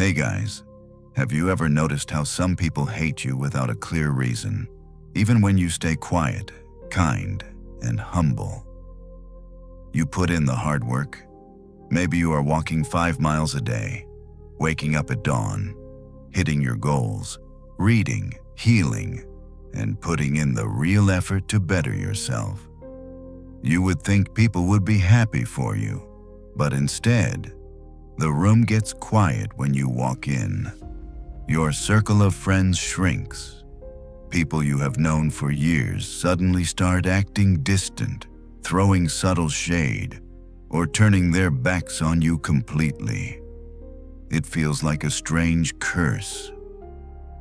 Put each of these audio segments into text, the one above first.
Hey guys, have you ever noticed how some people hate you without a clear reason, even when you stay quiet, kind, and humble? You put in the hard work. Maybe you are walking 5 miles a day, waking up at dawn, hitting your goals, reading, healing, and putting in the real effort to better yourself. You would think people would be happy for you, but instead, the room gets quiet when you walk in. Your circle of friends shrinks. People you have known for years suddenly start acting distant, throwing subtle shade, or turning their backs on you completely. It feels like a strange curse.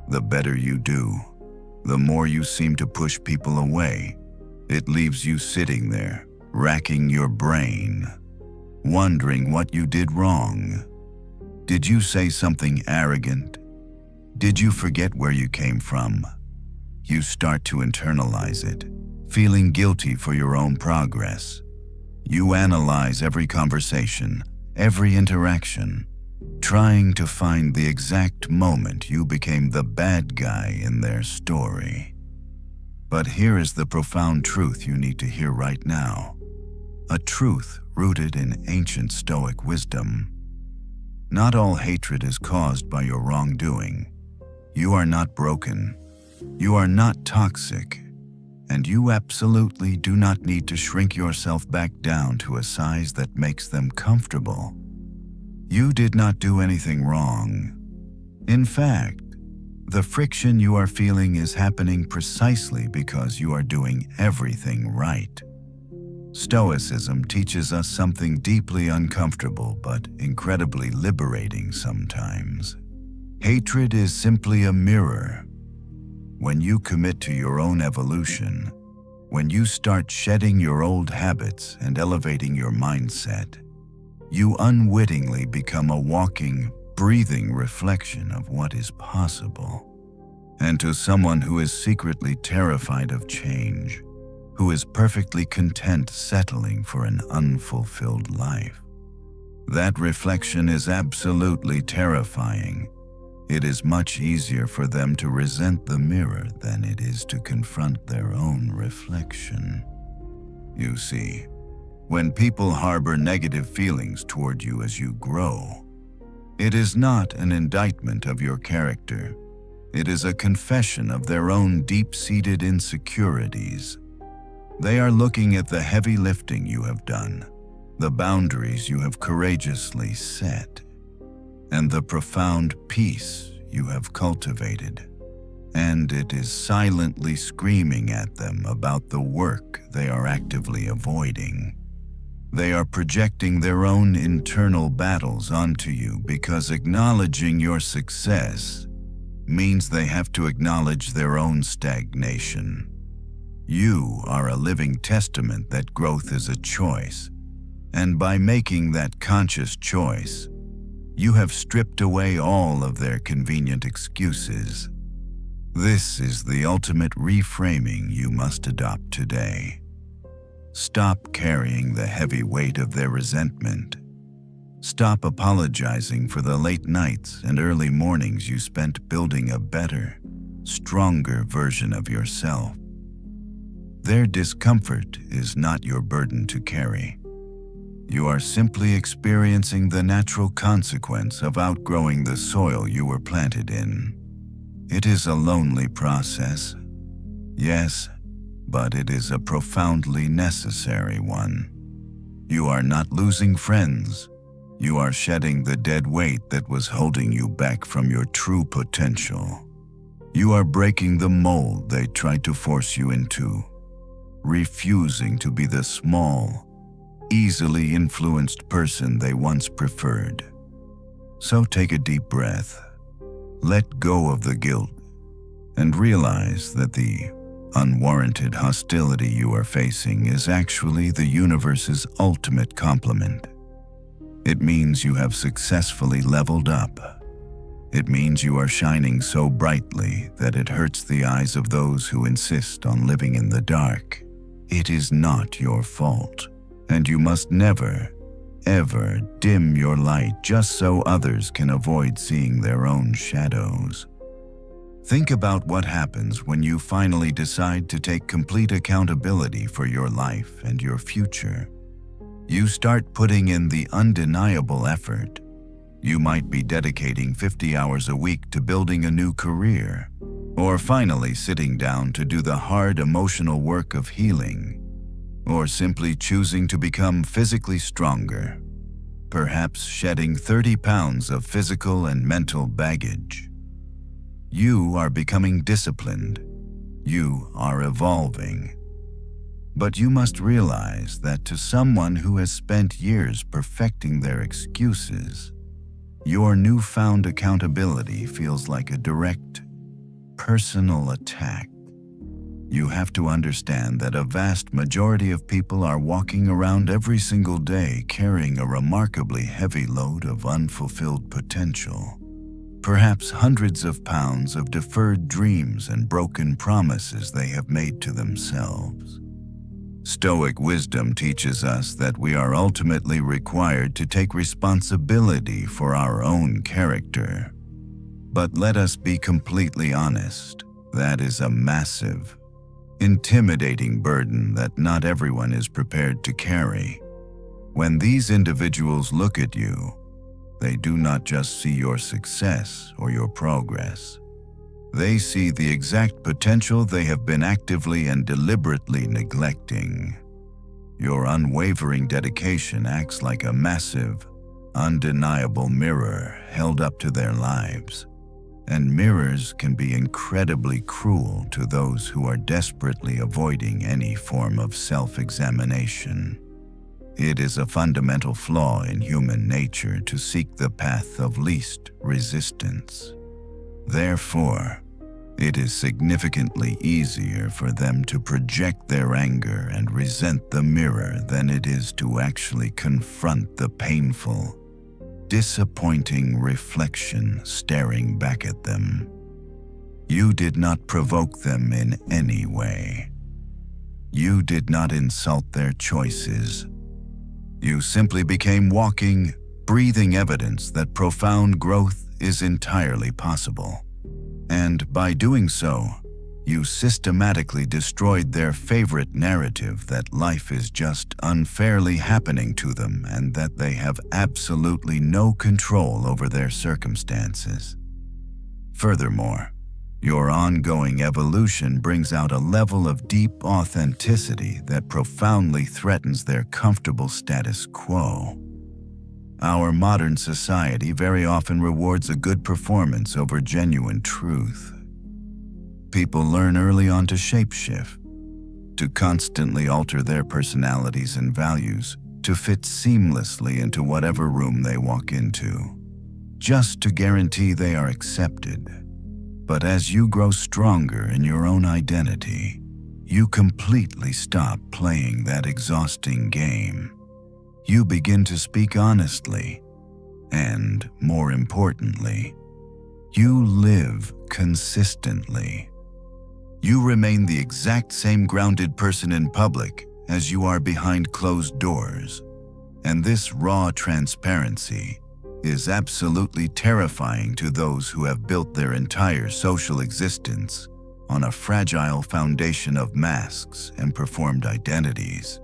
The better you do, the more you seem to push people away. It leaves you sitting there, racking your brain, wondering what you did wrong. Did you say something arrogant? Did you forget where you came from? You start to internalize it, feeling guilty for your own progress. You analyze every conversation, every interaction, trying to find the exact moment you became the bad guy in their story. But here is the profound truth you need to hear right now. A truth rooted in ancient Stoic wisdom. Not all hatred is caused by your wrongdoing. You are not broken. You are not toxic. And you absolutely do not need to shrink yourself back down to a size that makes them comfortable. You did not do anything wrong. In fact, the friction you are feeling is happening precisely because you are doing everything right. Stoicism teaches us something deeply uncomfortable but incredibly liberating sometimes. Hatred is simply a mirror. When you commit to your own evolution, when you start shedding your old habits and elevating your mindset, you unwittingly become a walking, breathing reflection of what is possible. And to someone who is secretly terrified of change, who is perfectly content settling for an unfulfilled life, that reflection is absolutely terrifying. It is much easier for them to resent the mirror than it is to confront their own reflection. You see, when people harbor negative feelings toward you as you grow, it is not an indictment of your character. It is a confession of their own deep-seated insecurities. They are looking at the heavy lifting you have done, the boundaries you have courageously set, and the profound peace you have cultivated. And it is silently screaming at them about the work they are actively avoiding. They are projecting their own internal battles onto you because acknowledging your success means they have to acknowledge their own stagnation. You are a living testament that growth is a choice, and by making that conscious choice, you have stripped away all of their convenient excuses. This is the ultimate reframing you must adopt today. Stop carrying the heavy weight of their resentment. Stop apologizing for the late nights and early mornings you spent building a better, stronger version of yourself. Their discomfort is not your burden to carry. You are simply experiencing the natural consequence of outgrowing the soil you were planted in. It is a lonely process, yes, but it is a profoundly necessary one. You are not losing friends. You are shedding the dead weight that was holding you back from your true potential. You are breaking the mold they tried to force you into, refusing to be the small, easily influenced person they once preferred. So take a deep breath, let go of the guilt, and realize that the unwarranted hostility you are facing is actually the universe's ultimate compliment. It means you have successfully leveled up. It means you are shining so brightly that it hurts the eyes of those who insist on living in the dark. It is not your fault, and you must never, ever dim your light just so others can avoid seeing their own shadows. Think about what happens when you finally decide to take complete accountability for your life and your future. You start putting in the undeniable effort. You might be dedicating 50 hours a week to building a new career, or finally sitting down to do the hard emotional work of healing, or simply choosing to become physically stronger, perhaps shedding 30 pounds of physical and mental baggage. You are becoming disciplined. You are evolving. But you must realize that to someone who has spent years perfecting their excuses, your newfound accountability feels like a direct, personal attack. You have to understand that a vast majority of people are walking around every single day carrying a remarkably heavy load of unfulfilled potential. Perhaps hundreds of pounds of deferred dreams and broken promises they have made to themselves. Stoic wisdom teaches us that we are ultimately required to take responsibility for our own character. But let us be completely honest, that is a massive, intimidating burden that not everyone is prepared to carry. When these individuals look at you, they do not just see your success or your progress. They see the exact potential they have been actively and deliberately neglecting. Your unwavering dedication acts like a massive, undeniable mirror held up to their lives. And mirrors can be incredibly cruel to those who are desperately avoiding any form of self-examination. It is a fundamental flaw in human nature to seek the path of least resistance. Therefore, it is significantly easier for them to project their anger and resent the mirror than it is to actually confront the painful, disappointing reflection staring back at them. You did not provoke them in any way. You did not insult their choices. You simply became walking, breathing evidence that profound growth is entirely possible. And by doing so, you systematically destroyed their favorite narrative that life is just unfairly happening to them and that they have absolutely no control over their circumstances. Furthermore, your ongoing evolution brings out a level of deep authenticity that profoundly threatens their comfortable status quo. Our modern society very often rewards a good performance over genuine truth. People learn early on to shapeshift, to constantly alter their personalities and values to fit seamlessly into whatever room they walk into, just to guarantee they are accepted. But as you grow stronger in your own identity, you completely stop playing that exhausting game. You begin to speak honestly, and, more importantly, you live consistently. You remain the exact same grounded person in public as you are behind closed doors, and this raw transparency is absolutely terrifying to those who have built their entire social existence on a fragile foundation of masks and performed identities.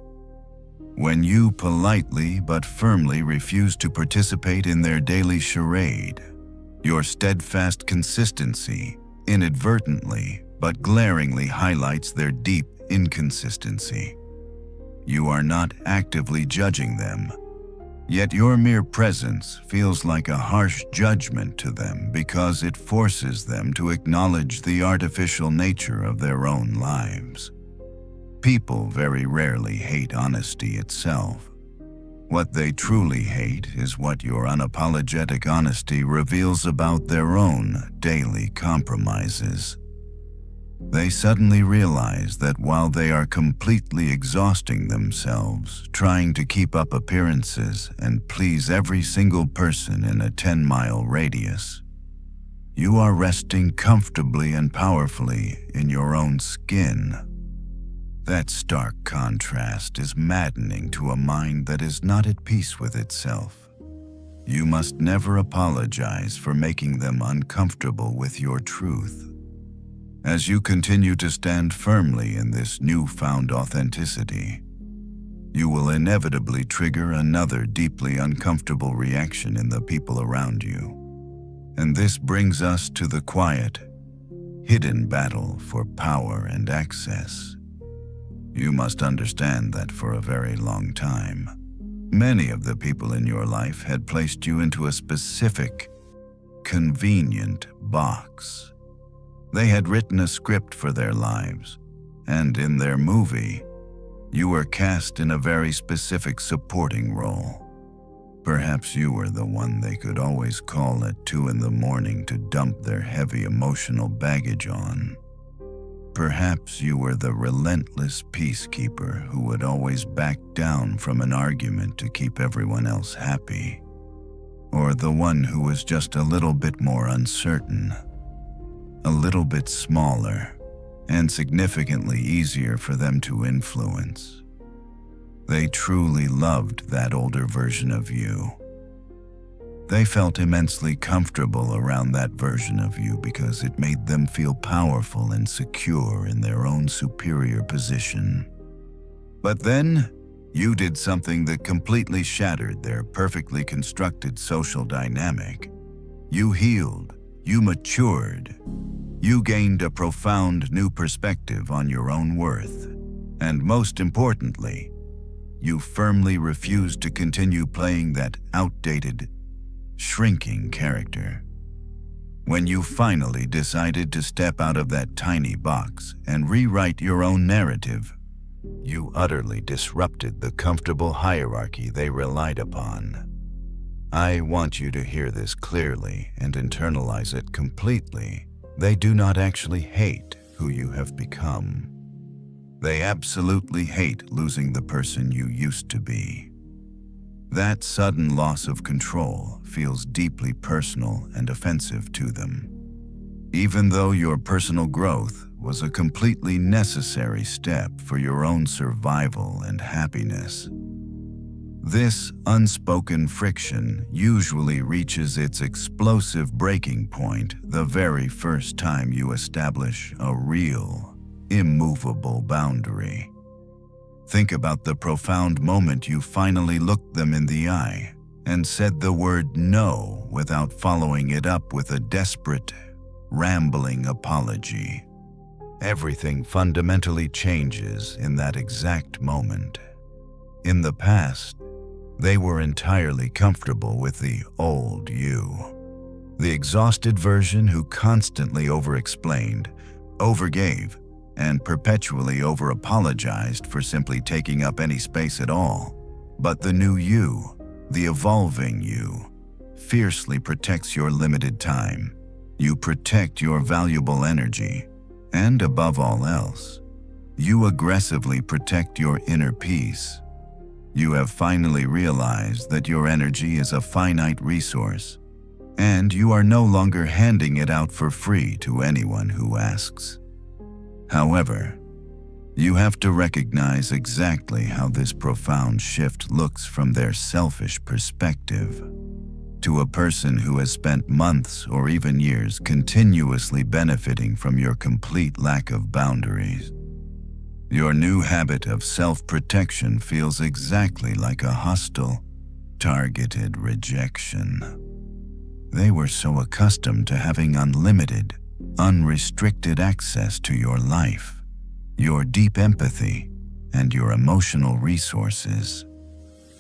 When you politely but firmly refuse to participate in their daily charade, your steadfast consistency inadvertently but glaringly highlights their deep inconsistency. You are not actively judging them, yet your mere presence feels like a harsh judgment to them because it forces them to acknowledge the artificial nature of their own lives. People very rarely hate honesty itself. What they truly hate is what your unapologetic honesty reveals about their own daily compromises. They suddenly realize that while they are completely exhausting themselves trying to keep up appearances and please every single person in a 10-mile radius, you are resting comfortably and powerfully in your own skin. That stark contrast is maddening to a mind that is not at peace with itself. You must never apologize for making them uncomfortable with your truth. As you continue to stand firmly in this newfound authenticity, you will inevitably trigger another deeply uncomfortable reaction in the people around you. And this brings us to the quiet, hidden battle for power and access. You must understand that for a very long time, many of the people in your life had placed you into a specific, convenient box. They had written a script for their lives, and in their movie, you were cast in a very specific supporting role. Perhaps you were the one they could always call at 2 a.m. to dump their heavy emotional baggage on. Perhaps you were the relentless peacekeeper who would always back down from an argument to keep everyone else happy. Or the one who was just a little bit more uncertain, a little bit smaller, and significantly easier for them to influence. They truly loved that older version of you. They felt immensely comfortable around that version of you because it made them feel powerful and secure in their own superior position. But then, you did something that completely shattered their perfectly constructed social dynamic. You healed, you matured, you gained a profound new perspective on your own worth, and most importantly, you firmly refused to continue playing that outdated, shrinking character. When you finally decided to step out of that tiny box and rewrite your own narrative, you utterly disrupted the comfortable hierarchy they relied upon. I want you to hear this clearly and internalize it completely. They do not actually hate who you have become. They absolutely hate losing the person you used to be. That sudden loss of control feels deeply personal and offensive to them, even though your personal growth was a completely necessary step for your own survival and happiness. This unspoken friction usually reaches its explosive breaking point the very first time you establish a real, immovable boundary. Think about the profound moment you finally looked them in the eye and said the word no without following it up with a desperate, rambling apology. Everything fundamentally changes in that exact moment. In the past, they were entirely comfortable with the old you, the exhausted version who constantly over-explained, overgave, and perpetually over-apologized for simply taking up any space at all. But the new you, the evolving you, fiercely protects your limited time. You protect your valuable energy, and above all else, you aggressively protect your inner peace. You have finally realized that your energy is a finite resource, and you are no longer handing it out for free to anyone who asks. However, you have to recognize exactly how this profound shift looks from their selfish perspective. To a person who has spent months or even years continuously benefiting from your complete lack of boundaries, your new habit of self-protection feels exactly like a hostile, targeted rejection. They were so accustomed to having unlimited, unrestricted access to your life, your deep empathy, and your emotional resources.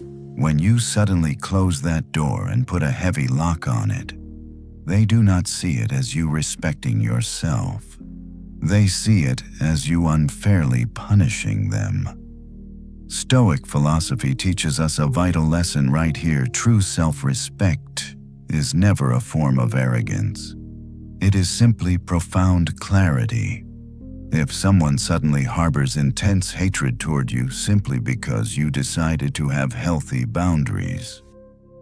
When you suddenly close that door and put a heavy lock on it, they do not see it as you respecting yourself. They see it as you unfairly punishing them. Stoic philosophy teaches us a vital lesson right here. True self-respect is never a form of arrogance. It is simply profound clarity. If someone suddenly harbors intense hatred toward you simply because you decided to have healthy boundaries,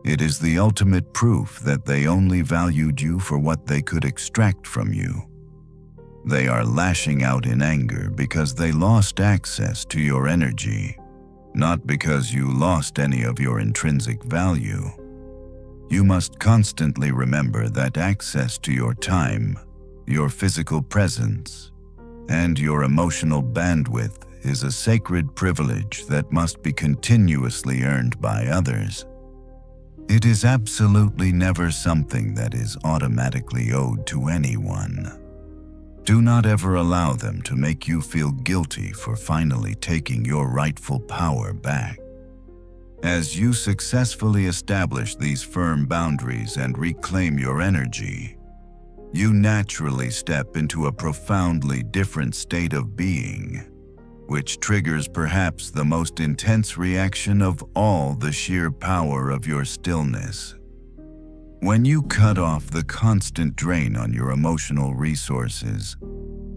it is the ultimate proof that they only valued you for what they could extract from you. They are lashing out in anger because they lost access to your energy, not because you lost any of your intrinsic value. You must constantly remember that access to your time, your physical presence, and your emotional bandwidth is a sacred privilege that must be continuously earned by others. It is absolutely never something that is automatically owed to anyone. Do not ever allow them to make you feel guilty for finally taking your rightful power back. As you successfully establish these firm boundaries and reclaim your energy, you naturally step into a profoundly different state of being, which triggers perhaps the most intense reaction of all, the sheer power of your stillness. When you cut off the constant drain on your emotional resources,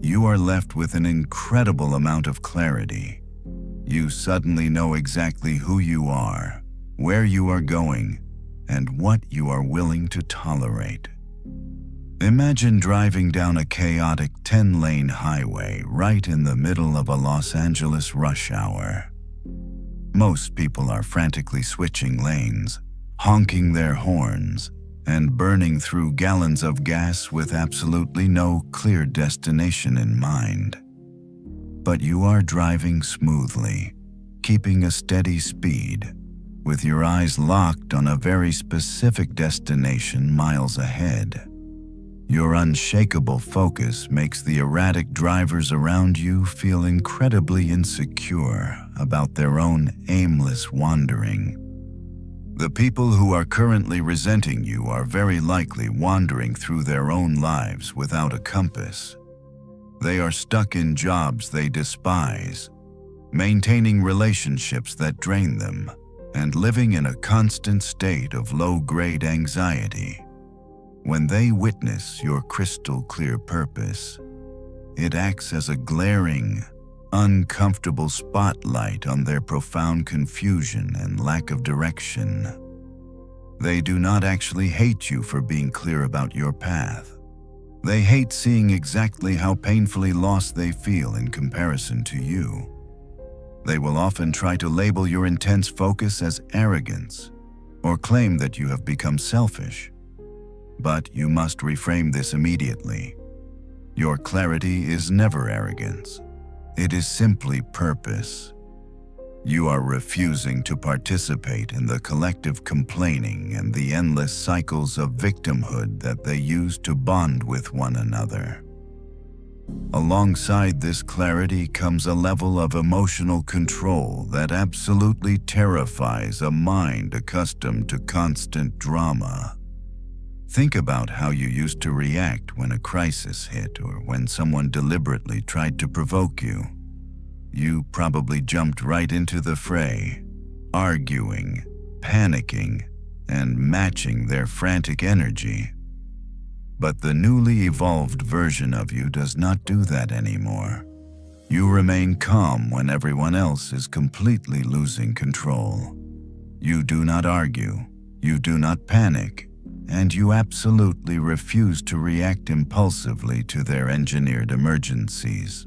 you are left with an incredible amount of clarity. You suddenly know exactly who you are, where you are going, and what you are willing to tolerate. Imagine driving down a chaotic 10-lane highway right in the middle of a Los Angeles rush hour. Most people are frantically switching lanes, honking their horns, and burning through gallons of gas with absolutely no clear destination in mind. But you are driving smoothly, keeping a steady speed, with your eyes locked on a very specific destination miles ahead. Your unshakable focus makes the erratic drivers around you feel incredibly insecure about their own aimless wandering. The people who are currently resenting you are very likely wandering through their own lives without a compass. They are stuck in jobs they despise, maintaining relationships that drain them, and living in a constant state of low-grade anxiety. When they witness your crystal-clear purpose, it acts as a glaring, uncomfortable spotlight on their profound confusion and lack of direction. They do not actually hate you for being clear about your path. They hate seeing exactly how painfully lost they feel in comparison to you. They will often try to label your intense focus as arrogance or claim that you have become selfish. But you must reframe this immediately. Your clarity is never arrogance. It is simply purpose. You are refusing to participate in the collective complaining and the endless cycles of victimhood that they use to bond with one another. Alongside this clarity comes a level of emotional control that absolutely terrifies a mind accustomed to constant drama. Think about how you used to react when a crisis hit or when someone deliberately tried to provoke you. You probably jumped right into the fray, arguing, panicking, and matching their frantic energy. But the newly evolved version of you does not do that anymore. You remain calm when everyone else is completely losing control. You do not argue, you do not panic, and you absolutely refuse to react impulsively to their engineered emergencies.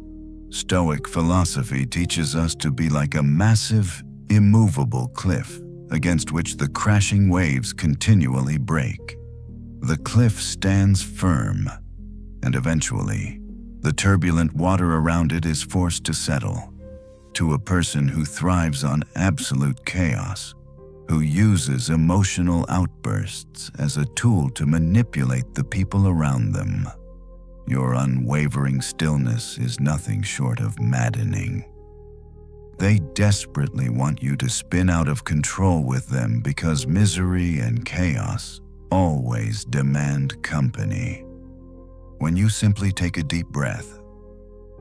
Stoic philosophy teaches us to be like a massive, immovable cliff against which the crashing waves continually break. The cliff stands firm, and eventually, the turbulent water around it is forced to settle. To a person who thrives on absolute chaos, who uses emotional outbursts as a tool to manipulate the people around them, your unwavering stillness is nothing short of maddening. They desperately want you to spin out of control with them because misery and chaos always demand company. When you simply take a deep breath,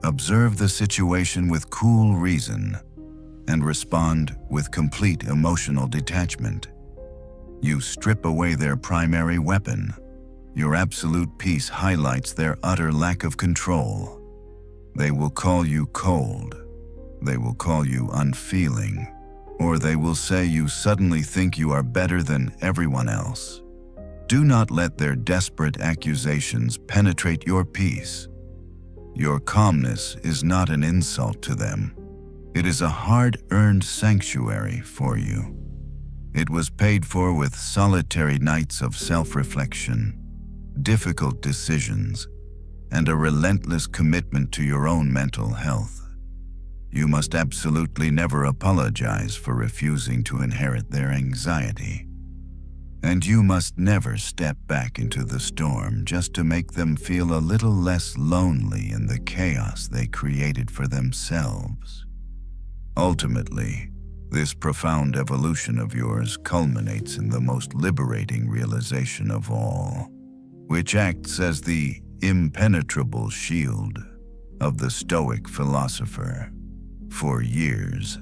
observe the situation with cool reason, and respond with complete emotional detachment, you strip away their primary weapon. Your absolute peace highlights their utter lack of control. They will call you cold, they will call you unfeeling, or they will say you suddenly think you are better than everyone else. Do not let their desperate accusations penetrate your peace. Your calmness is not an insult to them. It is a hard-earned sanctuary for you. It was paid for with solitary nights of self-reflection, difficult decisions, and a relentless commitment to your own mental health. You must absolutely never apologize for refusing to inherit their anxiety. And you must never step back into the storm just to make them feel a little less lonely in the chaos they created for themselves. Ultimately, this profound evolution of yours culminates in the most liberating realization of all, which acts as the impenetrable shield of the Stoic philosopher. For years,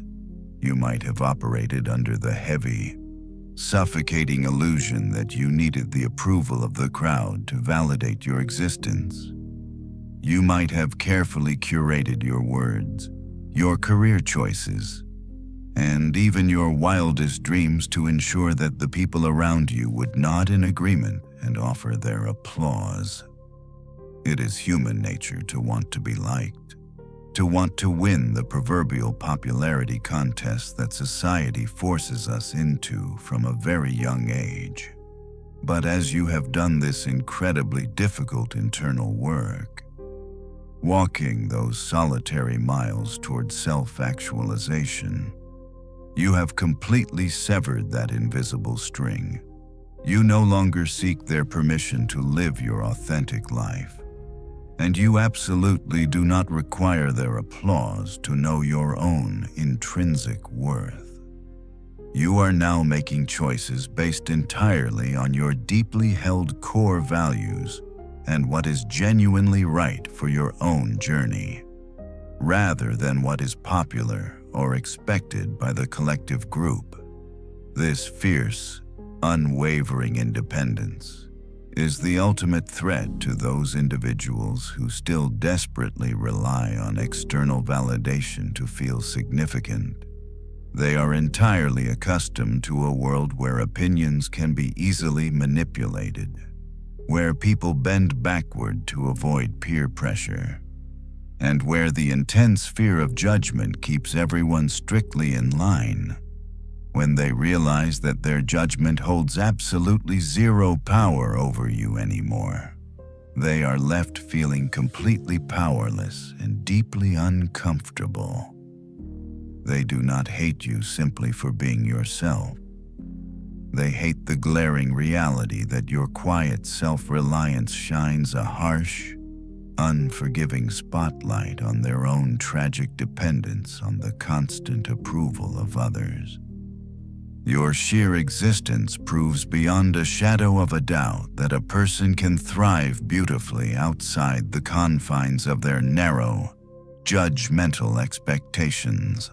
you might have operated under the heavy, suffocating illusion that you needed the approval of the crowd to validate your existence. You might have carefully curated your words, your career choices, and even your wildest dreams to ensure that the people around you would nod in agreement and offer their applause. It is human nature to want to be liked, to want to win the proverbial popularity contest that society forces us into from a very young age. But as you have done this incredibly difficult internal work, walking those solitary miles toward self-actualization, you have completely severed that invisible string. You no longer seek their permission to live your authentic life. And you absolutely do not require their applause to know your own intrinsic worth. You are now making choices based entirely on your deeply held core values and what is genuinely right for your own journey, rather than what is popular or expected by the collective group. This fierce, unwavering independence is the ultimate threat to those individuals who still desperately rely on external validation to feel significant. They are entirely accustomed to a world where opinions can be easily manipulated, where people bend backward to avoid peer pressure, and where the intense fear of judgment keeps everyone strictly in line. When they realize that their judgment holds absolutely zero power over you anymore, they are left feeling completely powerless and deeply uncomfortable. They do not hate you simply for being yourself. They hate the glaring reality that your quiet self-reliance shines a harsh, unforgiving spotlight on their own tragic dependence on the constant approval of others. Your sheer existence proves beyond a shadow of a doubt that a person can thrive beautifully outside the confines of their narrow, judgmental expectations.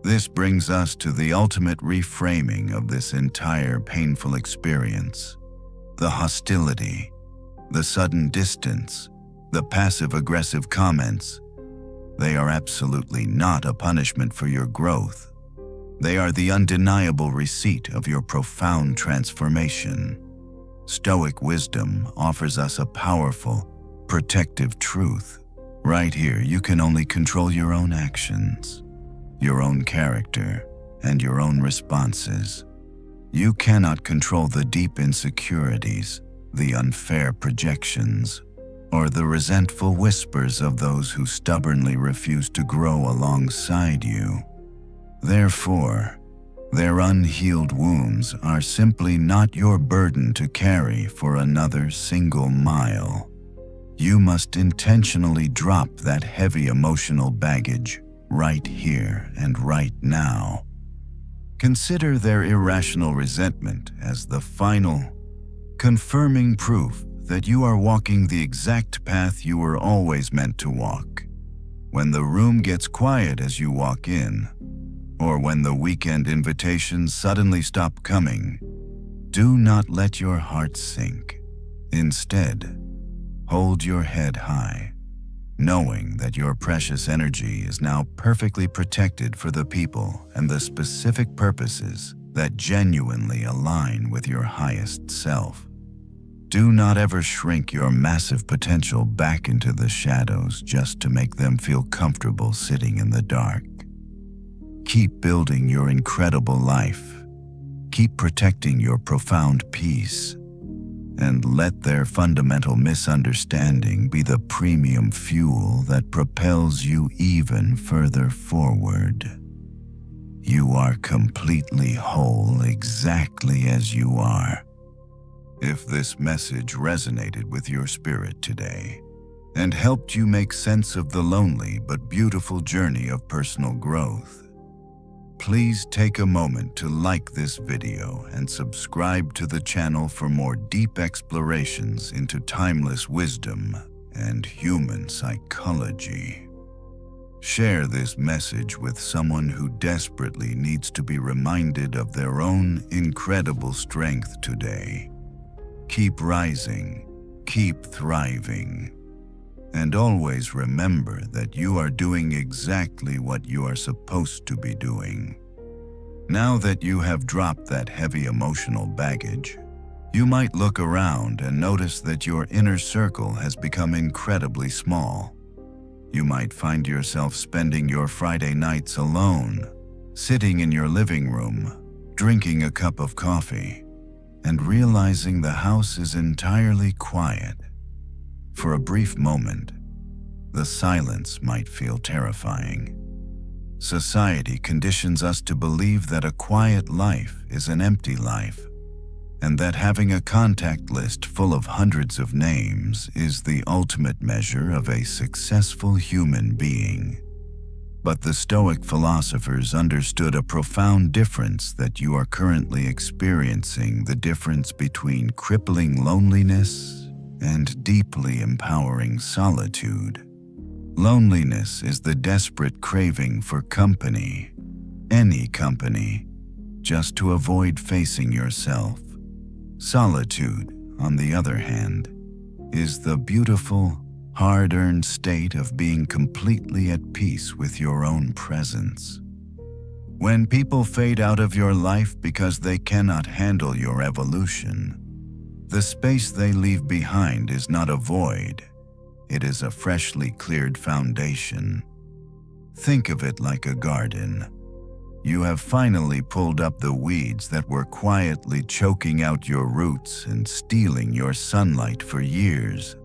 This brings us to the ultimate reframing of this entire painful experience. The hostility, the sudden distance, the passive-aggressive comments. They are absolutely not a punishment for your growth. They are the undeniable receipt of your profound transformation. Stoic wisdom offers us a powerful, protective truth. Right here, you can only control your own actions, your own character, and your own responses. You cannot control the deep insecurities, the unfair projections, or the resentful whispers of those who stubbornly refuse to grow alongside you. Therefore, their unhealed wounds are simply not your burden to carry for another single mile. You must intentionally drop that heavy emotional baggage right here and right now. Consider their irrational resentment as the final, confirming proof that you are walking the exact path you were always meant to walk. When the room gets quiet as you walk in, or when the weekend invitations suddenly stop coming, do not let your heart sink. Instead, hold your head high, knowing that your precious energy is now perfectly protected for the people and the specific purposes that genuinely align with your highest self. Do not ever shrink your massive potential back into the shadows just to make them feel comfortable sitting in the dark. Keep building your incredible life. Keep protecting your profound peace. And let their fundamental misunderstanding be the premium fuel that propels you even further forward. You are completely whole exactly as you are. If this message resonated with your spirit today and helped you make sense of the lonely but beautiful journey of personal growth, please take a moment to like this video and subscribe to the channel for more deep explorations into timeless wisdom and human psychology. Share this message with someone who desperately needs to be reminded of their own incredible strength today. Keep rising, keep thriving, and always remember that you are doing exactly what you are supposed to be doing. Now that you have dropped that heavy emotional baggage, you might look around and notice that your inner circle has become incredibly small. You might find yourself spending your Friday nights alone, sitting in your living room, drinking a cup of coffee, and realizing the house is entirely quiet. For a brief moment, the silence might feel terrifying. Society conditions us to believe that a quiet life is an empty life, and that having a contact list full of hundreds of names is the ultimate measure of a successful human being. But the Stoic philosophers understood a profound difference that you are currently experiencing: the difference between crippling loneliness and deeply empowering solitude. Loneliness is the desperate craving for company, any company, just to avoid facing yourself. Solitude, on the other hand, is the beautiful, hard-earned state of being completely at peace with your own presence. When people fade out of your life because they cannot handle your evolution, the space they leave behind is not a void. It is a freshly cleared foundation. Think of it like a garden. You have finally pulled up the weeds that were quietly choking out your roots and stealing your sunlight for years.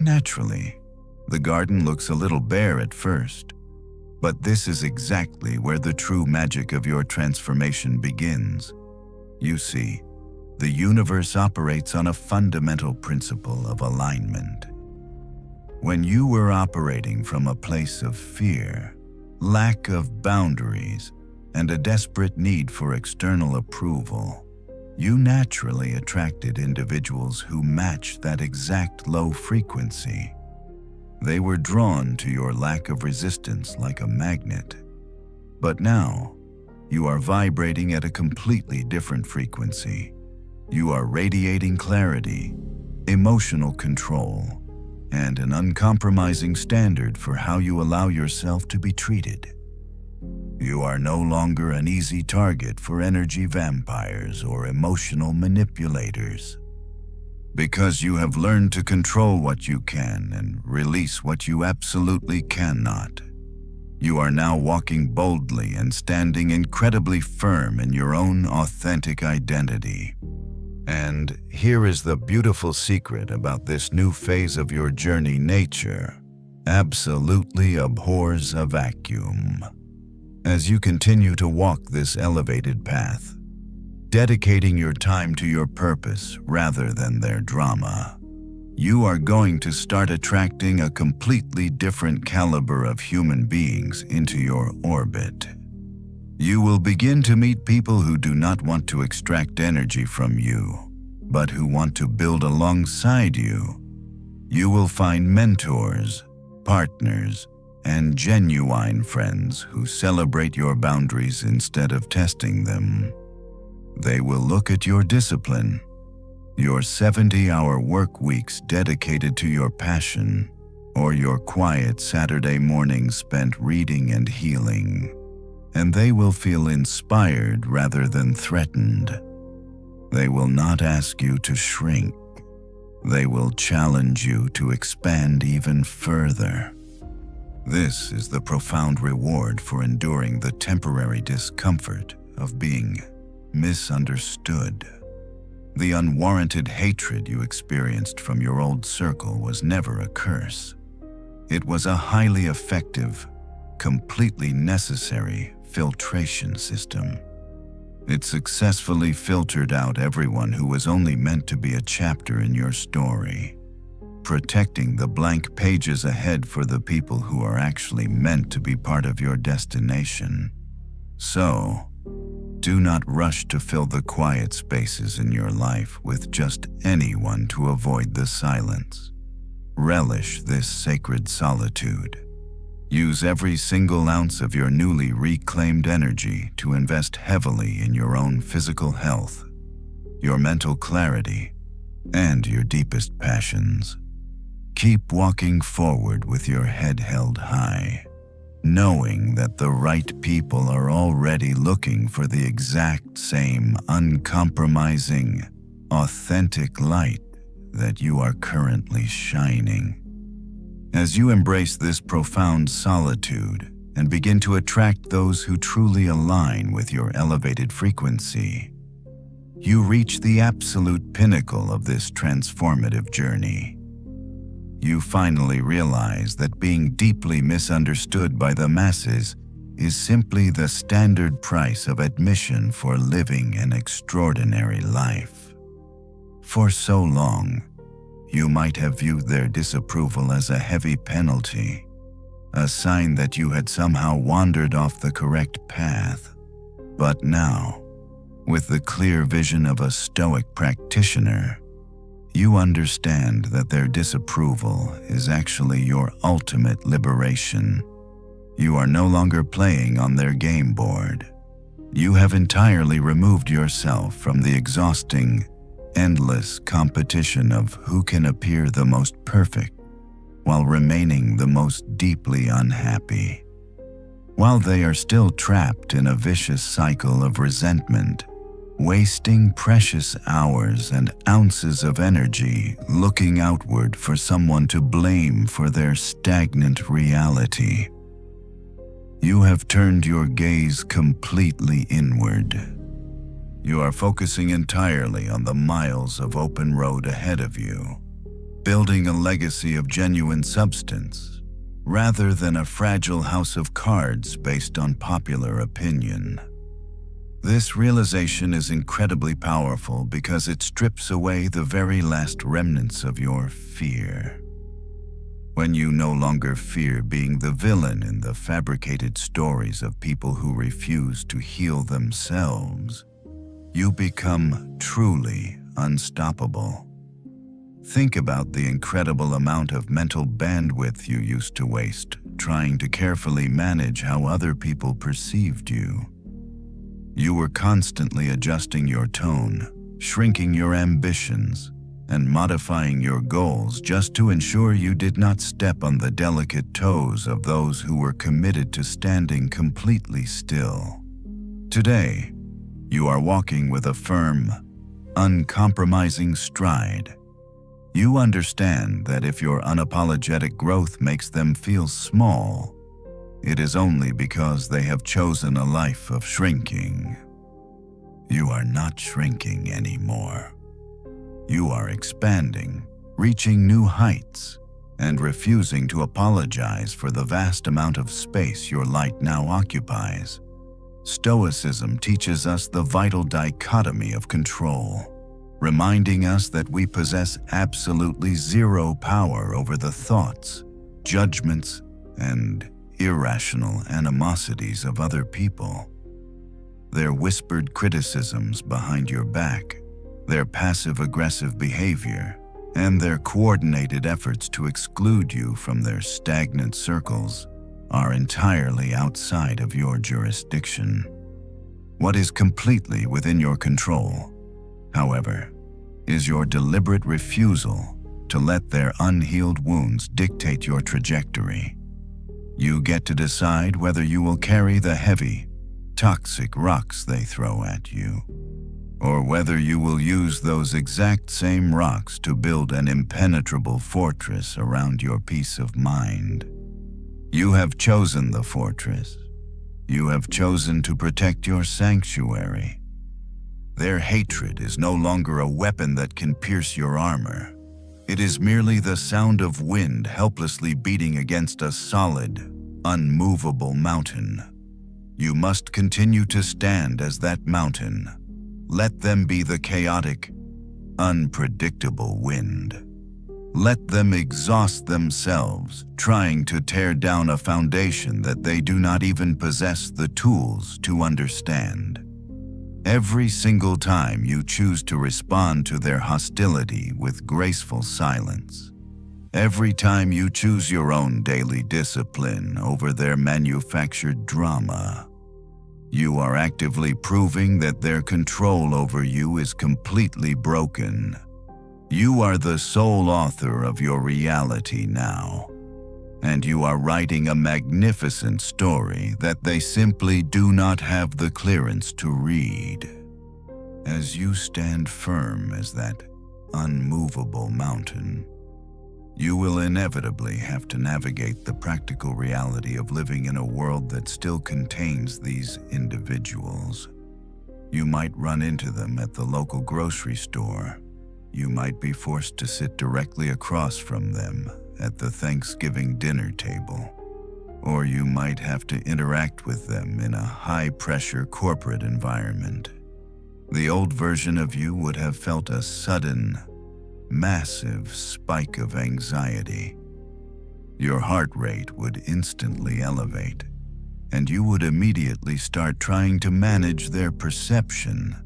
Naturally, the garden looks a little bare at first, but this is exactly where the true magic of your transformation begins. You see, the universe operates on a fundamental principle of alignment. When you were operating from a place of fear, lack of boundaries, and a desperate need for external approval, you naturally attracted individuals who matched that exact low frequency. They were drawn to your lack of resistance like a magnet. But now, you are vibrating at a completely different frequency. You are radiating clarity, emotional control, and an uncompromising standard for how you allow yourself to be treated. You are no longer an easy target for energy vampires or emotional manipulators. Because you have learned to control what you can and release what you absolutely cannot, you are now walking boldly and standing incredibly firm in your own authentic identity. And here is the beautiful secret about this new phase of your journey: nature absolutely abhors a vacuum. As you continue to walk this elevated path, dedicating your time to your purpose rather than their drama, you are going to start attracting a completely different caliber of human beings into your orbit. You will begin to meet people who do not want to extract energy from you, but who want to build alongside you. You will find mentors, partners, and genuine friends who celebrate your boundaries instead of testing them. They will look at your discipline, your 70-hour work weeks dedicated to your passion, or your quiet Saturday mornings spent reading and healing, and they will feel inspired rather than threatened. They will not ask you to shrink. They will challenge you to expand even further. This is the profound reward for enduring the temporary discomfort of being misunderstood. The unwarranted hatred you experienced from your old circle was never a curse. It was a highly effective, completely necessary filtration system. It successfully filtered out everyone who was only meant to be a chapter in your story, protecting the blank pages ahead for the people who are actually meant to be part of your destination. So, do not rush to fill the quiet spaces in your life with just anyone to avoid the silence. Relish this sacred solitude. Use every single ounce of your newly reclaimed energy to invest heavily in your own physical health, your mental clarity, and your deepest passions. Keep walking forward with your head held high, knowing that the right people are already looking for the exact same uncompromising, authentic light that you are currently shining. As you embrace this profound solitude and begin to attract those who truly align with your elevated frequency, you reach the absolute pinnacle of this transformative journey. You finally realize that being deeply misunderstood by the masses is simply the standard price of admission for living an extraordinary life. For so long, you might have viewed their disapproval as a heavy penalty, a sign that you had somehow wandered off the correct path. But now, with the clear vision of a Stoic practitioner, you understand that their disapproval is actually your ultimate liberation. You are no longer playing on their game board. You have entirely removed yourself from the exhausting, endless competition of who can appear the most perfect while remaining the most deeply unhappy. While they are still trapped in a vicious cycle of resentment, wasting precious hours and ounces of energy looking outward for someone to blame for their stagnant reality, you have turned your gaze completely inward. You are focusing entirely on the miles of open road ahead of you, building a legacy of genuine substance, rather than a fragile house of cards based on popular opinion. This realization is incredibly powerful because it strips away the very last remnants of your fear. When you no longer fear being the villain in the fabricated stories of people who refuse to heal themselves, you become truly unstoppable. Think about the incredible amount of mental bandwidth you used to waste trying to carefully manage how other people perceived you. You were constantly adjusting your tone, shrinking your ambitions, and modifying your goals just to ensure you did not step on the delicate toes of those who were committed to standing completely still. Today, you are walking with a firm, uncompromising stride. You understand that if your unapologetic growth makes them feel small, it is only because they have chosen a life of shrinking. You are not shrinking anymore. You are expanding, reaching new heights, and refusing to apologize for the vast amount of space your light now occupies. Stoicism teaches us the vital dichotomy of control, reminding us that we possess absolutely zero power over the thoughts, judgments, and irrational animosities of other people. Their whispered criticisms behind your back, their passive-aggressive behavior, and their coordinated efforts to exclude you from their stagnant circles are entirely outside of your jurisdiction. What is completely within your control, however, is your deliberate refusal to let their unhealed wounds dictate your trajectory. You get to decide whether you will carry the heavy, toxic rocks they throw at you, or whether you will use those exact same rocks to build an impenetrable fortress around your peace of mind. You have chosen the fortress. You have chosen to protect your sanctuary. Their hatred is no longer a weapon that can pierce your armor. It is merely the sound of wind helplessly beating against a solid, unmovable mountain. You must continue to stand as that mountain. Let them be the chaotic, unpredictable wind. Let them exhaust themselves, trying to tear down a foundation that they do not even possess the tools to understand. Every single time you choose to respond to their hostility with graceful silence, every time you choose your own daily discipline over their manufactured drama, you are actively proving that their control over you is completely broken. You are the sole author of your reality now, and you are writing a magnificent story that they simply do not have the clearance to read. As you stand firm as that unmovable mountain, you will inevitably have to navigate the practical reality of living in a world that still contains these individuals. You might run into them at the local grocery store. You might be forced to sit directly across from them at the Thanksgiving dinner table. Or you might have to interact with them in a high-pressure corporate environment. The old version of you would have felt a sudden, massive spike of anxiety. Your heart rate would instantly elevate, and you would immediately start trying to manage their perception,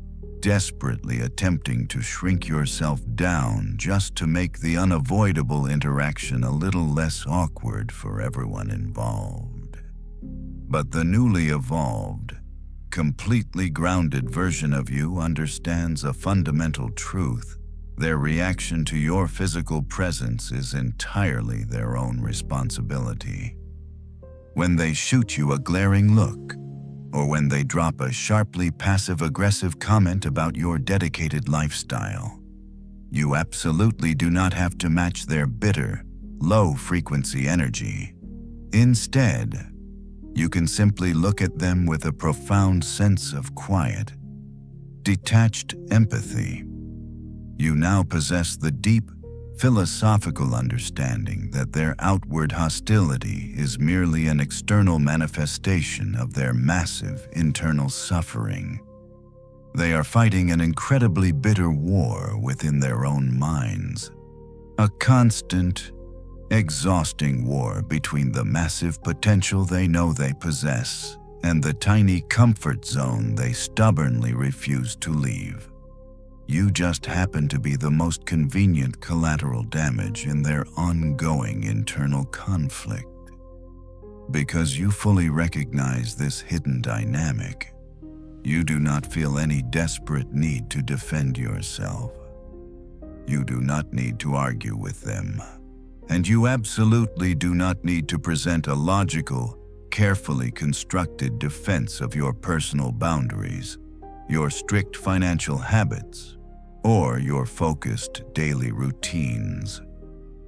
desperately attempting to shrink yourself down just to make the unavoidable interaction a little less awkward for everyone involved. But the newly evolved, completely grounded version of you understands a fundamental truth. Their reaction to your physical presence is entirely their own responsibility. When they shoot you a glaring look, or when they drop a sharply passive-aggressive comment about your dedicated lifestyle, you absolutely do not have to match their bitter, low-frequency energy. Instead, you can simply look at them with a profound sense of quiet, detached empathy. You now possess the deep, philosophical understanding that their outward hostility is merely an external manifestation of their massive internal suffering. They are fighting an incredibly bitter war within their own minds, a constant, exhausting war between the massive potential they know they possess and the tiny comfort zone they stubbornly refuse to leave. You just happen to be the most convenient collateral damage in their ongoing internal conflict. Because you fully recognize this hidden dynamic, you do not feel any desperate need to defend yourself. You do not need to argue with them, and you absolutely do not need to present a logical, carefully constructed defense of your personal boundaries, your strict financial habits, or your focused daily routines.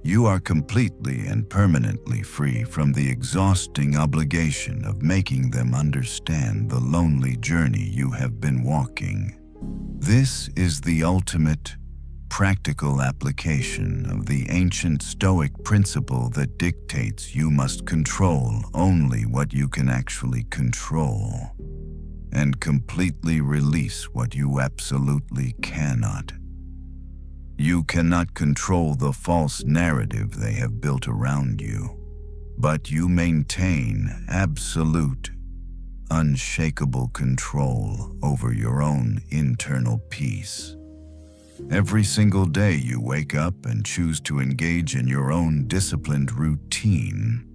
You are completely and permanently free from the exhausting obligation of making them understand the lonely journey you have been walking. This is the ultimate, practical application of the ancient Stoic principle that dictates you must control only what you can actually control, and completely release what you absolutely cannot. You cannot control the false narrative they have built around you, but you maintain absolute, unshakable control over your own internal peace. Every single day you wake up and choose to engage in your own disciplined routine,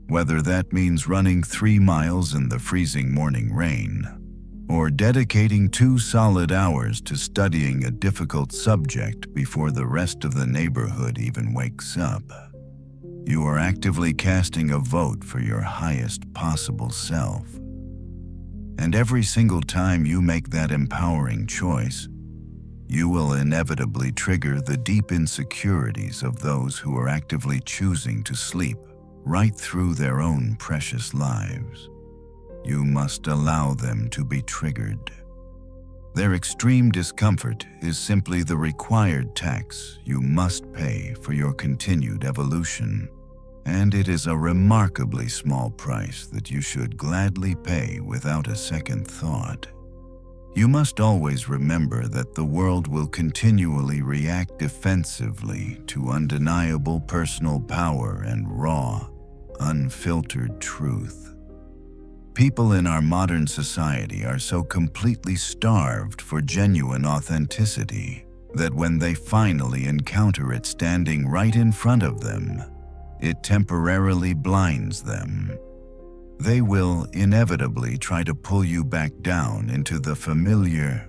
whether that means running 3 miles in the freezing morning rain, or dedicating 2 solid hours to studying a difficult subject before the rest of the neighborhood even wakes up. You are actively casting a vote for your highest possible self. And every single time you make that empowering choice, you will inevitably trigger the deep insecurities of those who are actively choosing to sleep right through their own precious lives. You must allow them to be triggered. Their extreme discomfort is simply the required tax you must pay for your continued evolution, and it is a remarkably small price that you should gladly pay without a second thought. You must always remember that the world will continually react defensively to undeniable personal power and raw, unfiltered truth. People in our modern society are so completely starved for genuine authenticity that when they finally encounter it standing right in front of them, it temporarily blinds them. They will inevitably try to pull you back down into the familiar,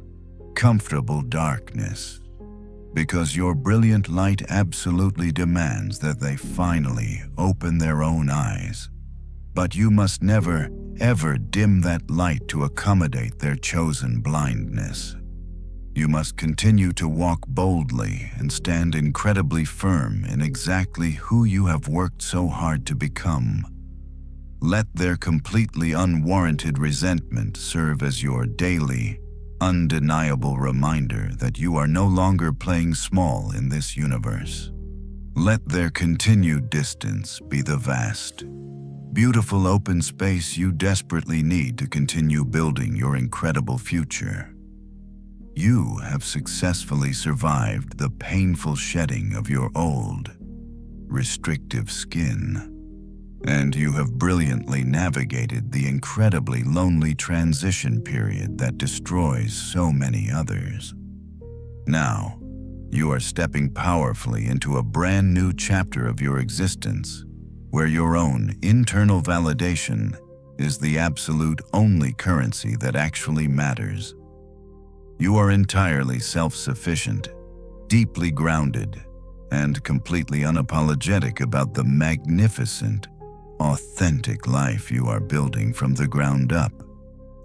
comfortable darkness, because your brilliant light absolutely demands that they finally open their own eyes. But you must never, ever dim that light to accommodate their chosen blindness. You must continue to walk boldly and stand incredibly firm in exactly who you have worked so hard to become. Let their completely unwarranted resentment serve as your daily, undeniable reminder that you are no longer playing small in this universe. Let their continued distance be the vast, beautiful open space you desperately need to continue building your incredible future. You have successfully survived the painful shedding of your old, restrictive skin, and you have brilliantly navigated the incredibly lonely transition period that destroys so many others. Now, you are stepping powerfully into a brand new chapter of your existence, where your own internal validation is the absolute only currency that actually matters. You are entirely self-sufficient, deeply grounded, and completely unapologetic about the magnificent, authentic life you are building from the ground up,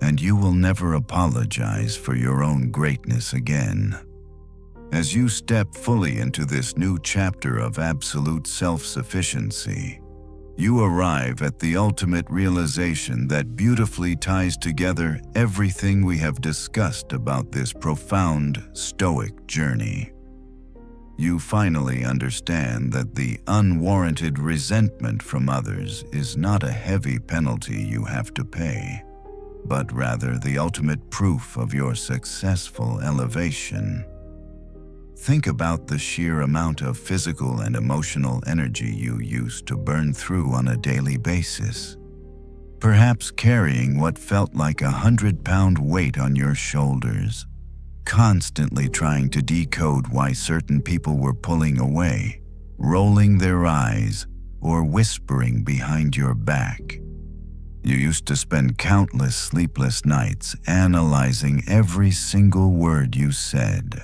and you will never apologize for your own greatness again. As you step fully into this new chapter of absolute self-sufficiency, you arrive at the ultimate realization that beautifully ties together everything we have discussed about this profound Stoic journey. You finally understand that the unwarranted resentment from others is not a heavy penalty you have to pay, but rather the ultimate proof of your successful elevation. Think about the sheer amount of physical and emotional energy you used to burn through on a daily basis, perhaps carrying what felt like 100-pound weight on your shoulders, constantly trying to decode why certain people were pulling away, rolling their eyes, or whispering behind your back. You used to spend countless sleepless nights analyzing every single word you said,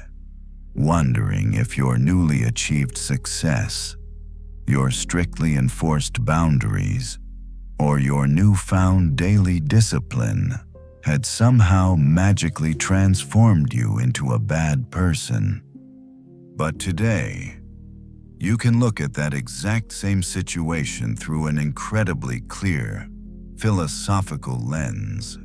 wondering if your newly achieved success, your strictly enforced boundaries, or your newfound daily discipline had somehow magically transformed you into a bad person. But today, you can look at that exact same situation through an incredibly clear, philosophical lens.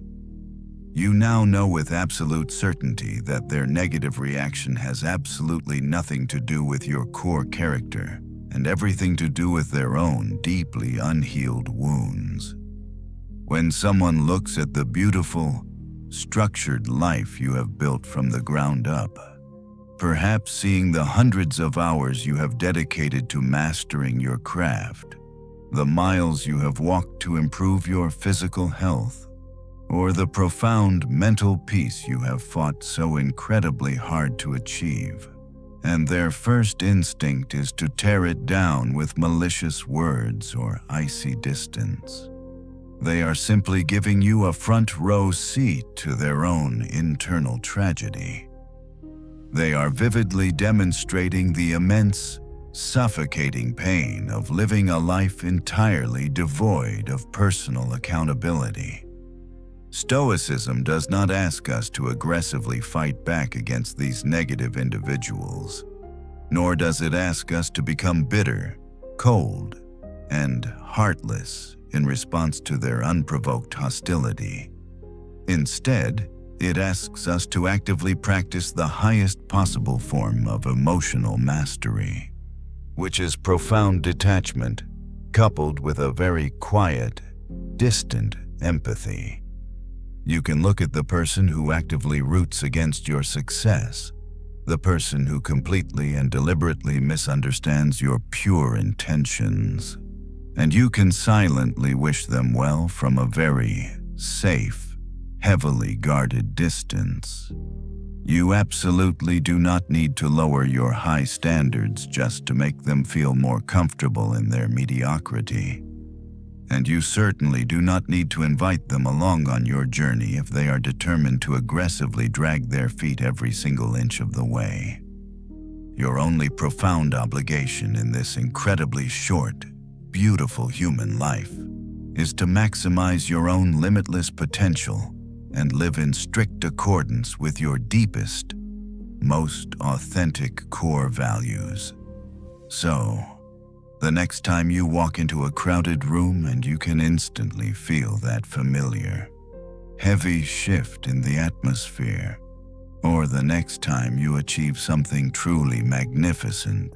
You now know with absolute certainty that their negative reaction has absolutely nothing to do with your core character and everything to do with their own deeply unhealed wounds. When someone looks at the beautiful, structured life you have built from the ground up, perhaps seeing the hundreds of hours you have dedicated to mastering your craft, the miles you have walked to improve your physical health, or the profound mental peace you have fought so incredibly hard to achieve, and their first instinct is to tear it down with malicious words or icy distance. They are simply giving you a front row seat to their own internal tragedy. They are vividly demonstrating the immense, suffocating pain of living a life entirely devoid of personal accountability. Stoicism does not ask us to aggressively fight back against these negative individuals, nor does it ask us to become bitter, cold, and heartless in response to their unprovoked hostility. Instead, it asks us to actively practice the highest possible form of emotional mastery, which is profound detachment coupled with a very quiet, distant empathy. You can look at the person who actively roots against your success, the person who completely and deliberately misunderstands your pure intentions, and you can silently wish them well from a very safe, heavily guarded distance. You absolutely do not need to lower your high standards just to make them feel more comfortable in their mediocrity. And you certainly do not need to invite them along on your journey if they are determined to aggressively drag their feet every single inch of the way. Your only profound obligation in this incredibly short, beautiful human life is to maximize your own limitless potential and live in strict accordance with your deepest, most authentic core values. So, the next time you walk into a crowded room and you can instantly feel that familiar, heavy shift in the atmosphere, or the next time you achieve something truly magnificent,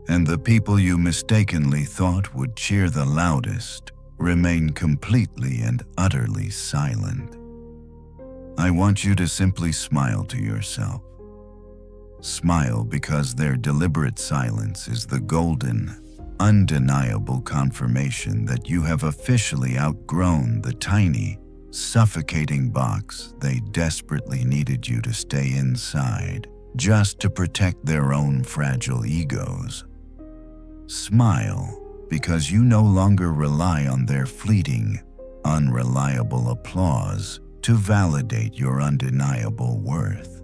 and the people you mistakenly thought would cheer the loudest remain completely and utterly silent, I want you to simply smile to yourself. Smile because their deliberate silence is the golden, undeniable confirmation that you have officially outgrown the tiny, suffocating box they desperately needed you to stay inside, just to protect their own fragile egos. Smile because you no longer rely on their fleeting, unreliable applause to validate your undeniable worth.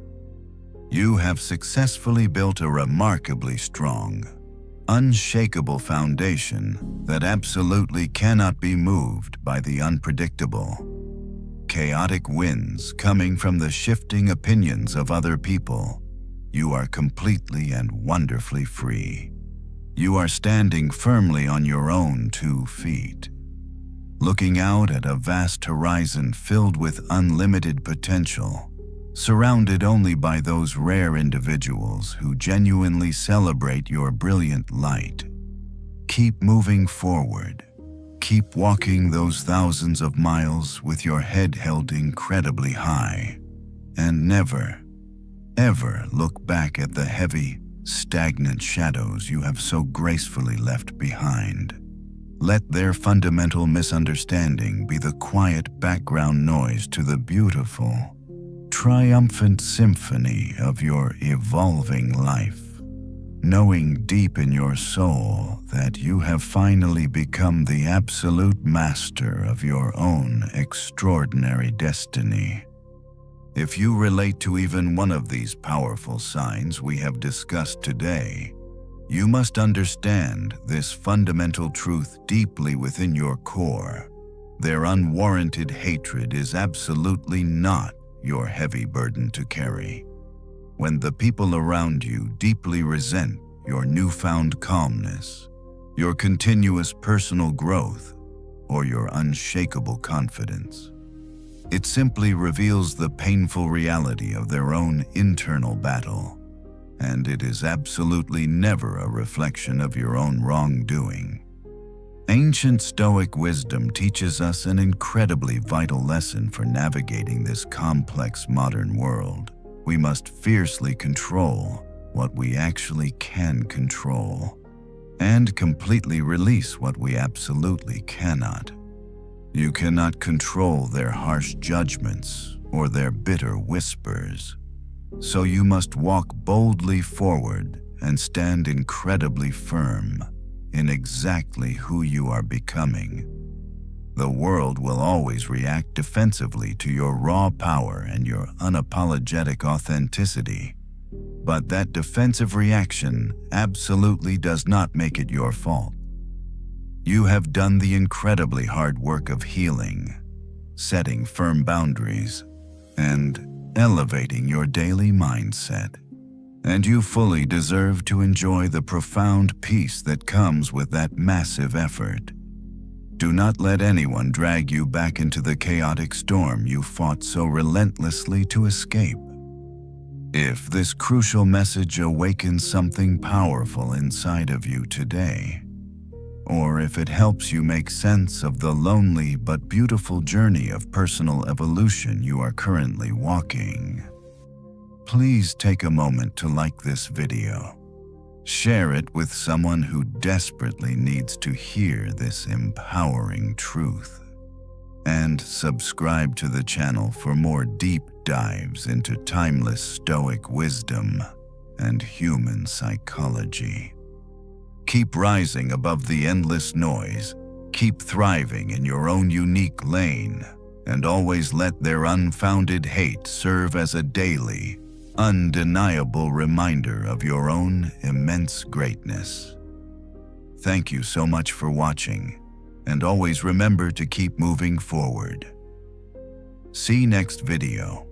You have successfully built a remarkably strong, unshakable foundation that absolutely cannot be moved by the unpredictable, chaotic winds coming from the shifting opinions of other people. You are completely and wonderfully free. You are standing firmly on your own 2 feet, looking out at a vast horizon filled with unlimited potential, surrounded only by those rare individuals who genuinely celebrate your brilliant light. Keep moving forward. Keep walking those thousands of miles with your head held incredibly high, and never, ever look back at the heavy, stagnant shadows you have so gracefully left behind. Let their fundamental misunderstanding be the quiet background noise to the beautiful, triumphant symphony of your evolving life, knowing deep in your soul that you have finally become the absolute master of your own extraordinary destiny. If you relate to even one of these powerful signs we have discussed today, you must understand this fundamental truth deeply within your core. Their unwarranted hatred is absolutely not your heavy burden to carry. When the people around you deeply resent your newfound calmness, your continuous personal growth, or your unshakable confidence, it simply reveals the painful reality of their own internal battle, and it is absolutely never a reflection of your own wrongdoing. Ancient Stoic wisdom teaches us an incredibly vital lesson for navigating this complex modern world. We must fiercely control what we actually can control, and completely release what we absolutely cannot. You cannot control their harsh judgments or their bitter whispers, so you must walk boldly forward and stand incredibly firm in exactly who you are becoming. The world will always react defensively to your raw power and your unapologetic authenticity, but that defensive reaction absolutely does not make it your fault. You have done the incredibly hard work of healing, setting firm boundaries, and elevating your daily mindset. And you fully deserve to enjoy the profound peace that comes with that massive effort. Do not let anyone drag you back into the chaotic storm you fought so relentlessly to escape. If this crucial message awakens something powerful inside of you today, or if it helps you make sense of the lonely but beautiful journey of personal evolution you are currently walking, please take a moment to like this video. Share it with someone who desperately needs to hear this empowering truth. And subscribe to the channel for more deep dives into timeless Stoic wisdom and human psychology. Keep rising above the endless noise, keep thriving in your own unique lane, and always let their unfounded hate serve as a daily, undeniable reminder of your own immense greatness. Thank you so much for watching, and always remember to keep moving forward. See next video.